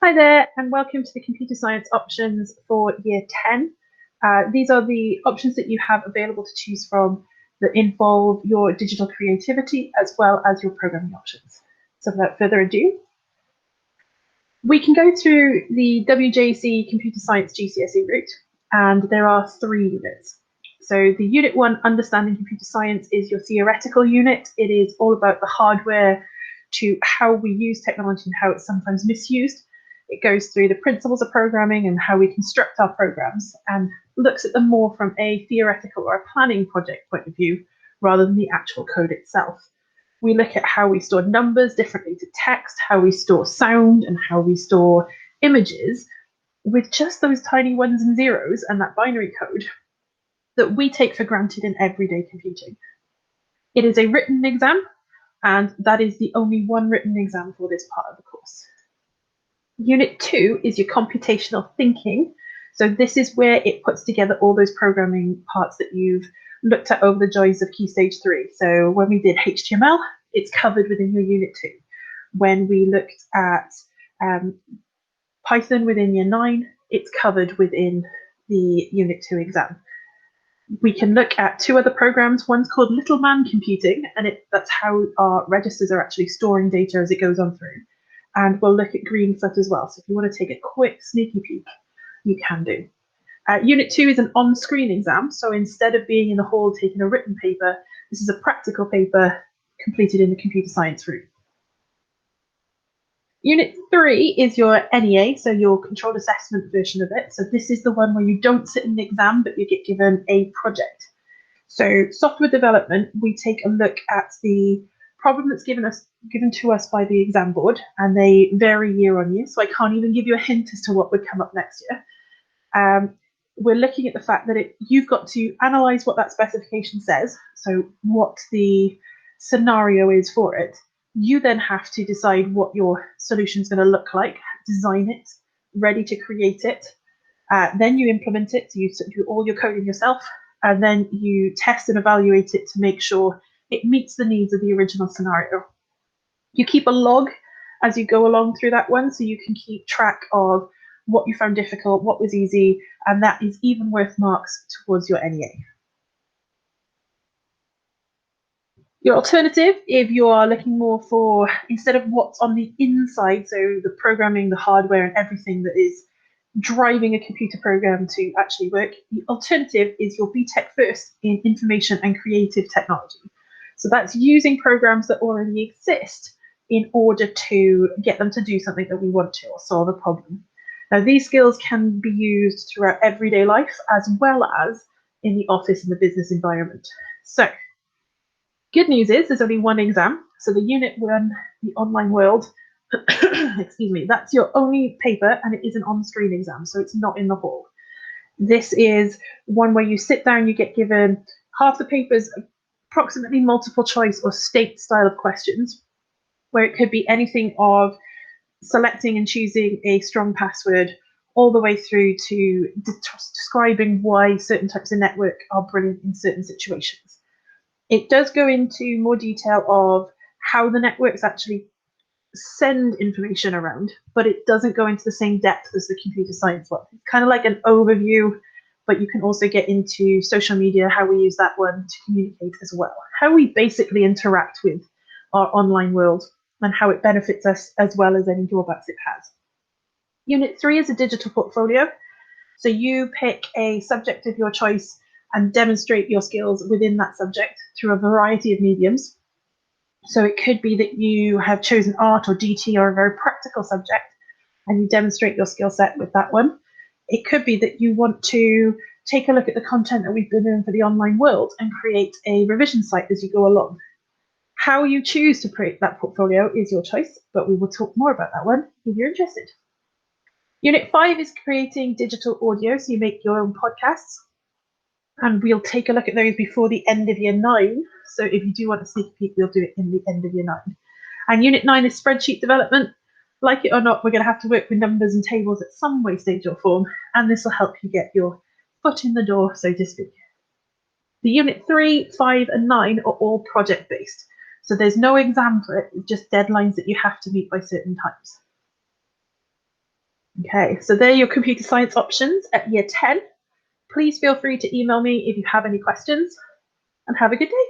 Hi there, and welcome to the computer science options for year 10. These are the options that you have available to choose from that involve your digital creativity as well as your programming options. So without further ado, we can go through the WJC Computer Science GCSE route, and there are 3 units. So the Unit 1, Understanding Computer Science, is your theoretical unit. It is all about the hardware to how we use technology and how it's sometimes misused. It goes through the principles of programming and how we construct our programs and looks at them more from a theoretical or a planning project point of view rather than the actual code itself. We look at how we store numbers differently to text, how we store sound, and how we store images with just those tiny ones and zeros and that binary code that we take for granted in everyday computing. It is a written exam, and that is the only one written exam for this part of the course. Unit 2 is your computational thinking. So this is where it puts together all those programming parts that you've looked at over the joys of Key Stage 3. So when we did HTML, it's covered within your Unit 2. When we looked at Python within Year 9, it's covered within the Unit 2 exam. We can look at 2 other programs. One's called Little Man Computing, and that's how our registers are actually storing data as it goes on through. And we'll look at Greenfoot as well. So if you want to take a quick sneaky peek, you can do. Unit 2 is an on-screen exam. So instead of being in the hall taking a written paper, this is a practical paper completed in the computer science route. Unit 3 is your NEA, so your controlled assessment version of it. So this is the one where you don't sit in the exam, but you get given a project. So software development, we take a look at the problem that's given to us by the exam board, and they vary year on year. So I can't even give you a hint as to what would come up next year. We're looking at the fact that you've got to analyze what that specification says, so what the scenario is for it. You then have to decide what your solution is going to look like, design it, ready to create it. Then you implement it, so you do all your coding yourself, and then you test and evaluate it to make sure it meets the needs of the original scenario. You keep a log as you go along through that one, so you can keep track of what you found difficult, what was easy, and that is even worth marks towards your NEA. Your alternative, if you are looking more for, instead of what's on the inside, so the programming, the hardware, and everything that is driving a computer program to actually work, the alternative is your BTEC first in information and creative technology. So that's using programs that already exist in order to get them to do something that we want to or solve a problem. Now, these skills can be used throughout everyday life as well as in the office and the business environment. So, good news is there's only one exam. So the Unit 1, the online world, excuse me, that's your only paper, and it is an on-screen exam, so it's not in the hall. This is one where you sit down, you get given half the papers, approximately multiple choice or state style of questions, where it could be anything of selecting and choosing a strong password all the way through to describing why certain types of network are brilliant in certain situations. It does go into more detail of how the networks actually send information around, but it doesn't go into the same depth as the computer science one. It's kind of like an overview, but you can also get into social media, how we use that one to communicate as well, how we basically interact with our online world and how it benefits us as well as any drawbacks it has. Unit 3 is a digital portfolio. So you pick a subject of your choice and demonstrate your skills within that subject through a variety of mediums. So it could be that you have chosen art or DT or a very practical subject and you demonstrate your skill set with that one. It could be that you want to take a look at the content that we've been doing for the online world and create a revision site as you go along. How you choose to create that portfolio is your choice, but we will talk more about that one if you're interested. Unit 5 is creating digital audio, so you make your own podcasts. And we'll take a look at those before the end of Year 9. So if you do want a sneak peek, we'll do it in the end of Year 9. And Unit 9 is spreadsheet development. Like it or not, we're going to have to work with numbers and tables at some way, stage, or form. And this will help you get your foot in the door, so to speak. The Unit 3, 5, and 9 are all project-based. So there's no exam for it, it's just deadlines that you have to meet by certain times. Okay, so there are your computer science options at year 10. Please feel free to email me if you have any questions, and have a good day.